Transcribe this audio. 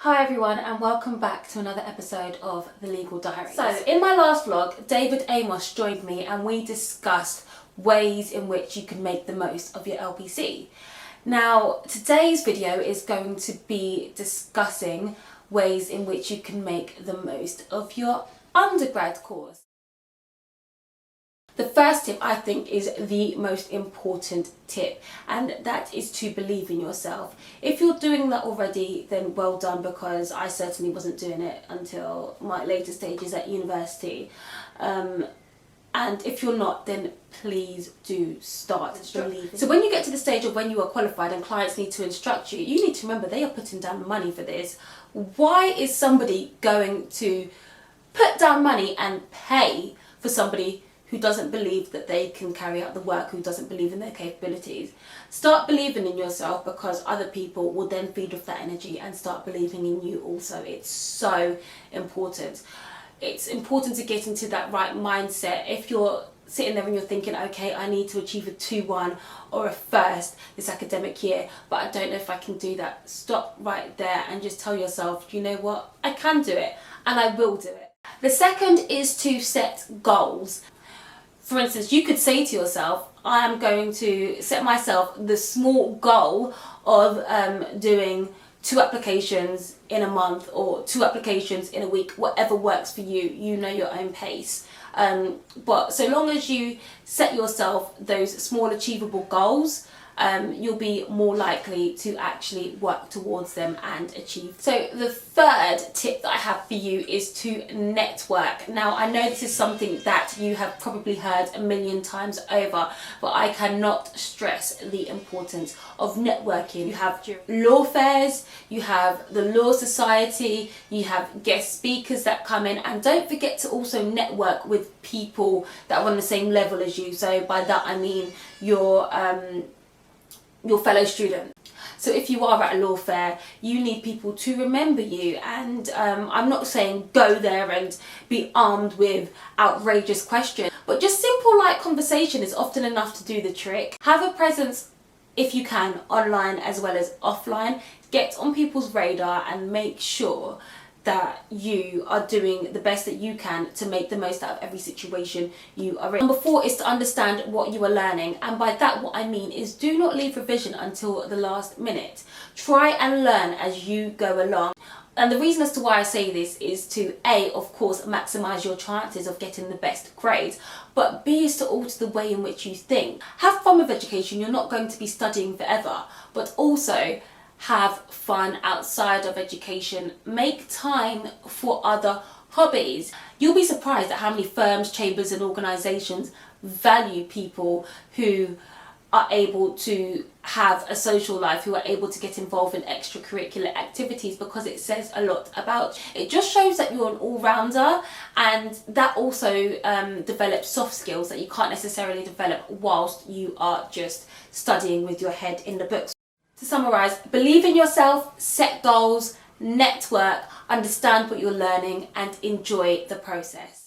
Hi everyone and welcome back to another episode of The Legal Diaries. So in my last vlog, David Amos joined me and we discussed ways in which you can make the most of your LPC. Now today's video is going to be discussing ways in which you can make the most of your undergrad course. The first tip I think is the most important tip, and that is to believe in yourself. If you're doing that already, then well done, because I certainly wasn't doing it until my later stages at university. And if you're not, then please do start believing. So when you get to the stage of when you are qualified and clients need to instruct you, you need to remember they are putting down money for this. Why is somebody going to put down money and pay for somebody who doesn't believe that they can carry out the work, who doesn't believe in their capabilities? Start believing in yourself, because other people will then feed off that energy and start believing in you also. It's so important. It's important to get into that right mindset. If you're sitting there and you're thinking, okay, I need to achieve a 2-1 or a first this academic year, but I don't know if I can do that, stop right there and just tell yourself, you know what, I can do it and I will do it. The second is to set goals. For instance, you could say to yourself, I am going to set myself the small goal of doing 2 applications in a month or 2 applications in a week, whatever works for you. You know your own pace. But so long as you set yourself those small achievable goals, you'll be more likely to actually work towards them and achieve. So the third tip that I have for you is to network. Now I know this is something that you have probably heard a million times over, but I cannot stress the importance of networking. You have law fairs, you have the Law Society, you have guest speakers that come in, and don't forget to also network with people that are on the same level as you. So by that I mean your fellow student. So if you are at a law fair, you need people to remember you, and I'm not saying go there and be armed with outrageous questions, but just simple light conversation is often enough to do the trick. Have a presence, if you can, online as well as offline. Get on people's radar and make sure that you are doing the best that you can to make the most out of every situation you are in. Number 4 is to understand what you are learning, and by that what I mean is do not leave revision until the last minute. Try and learn as you go along. And the reason as to why I say this is to A, of course, maximise your chances of getting the best grades, but B is to alter the way in which you think. Have fun with education. You're not going to be studying forever, but also have fun outside of education. Make time for other hobbies. You'll be surprised at how many firms, chambers and organisations value people who are able to have a social life, who are able to get involved in extracurricular activities, because it says a lot about you. It just shows that you're an all-rounder, and that also develops soft skills that you can't necessarily develop whilst you are just studying with your head in the books. To summarise, believe in yourself, set goals, network, understand what you're learning and enjoy the process.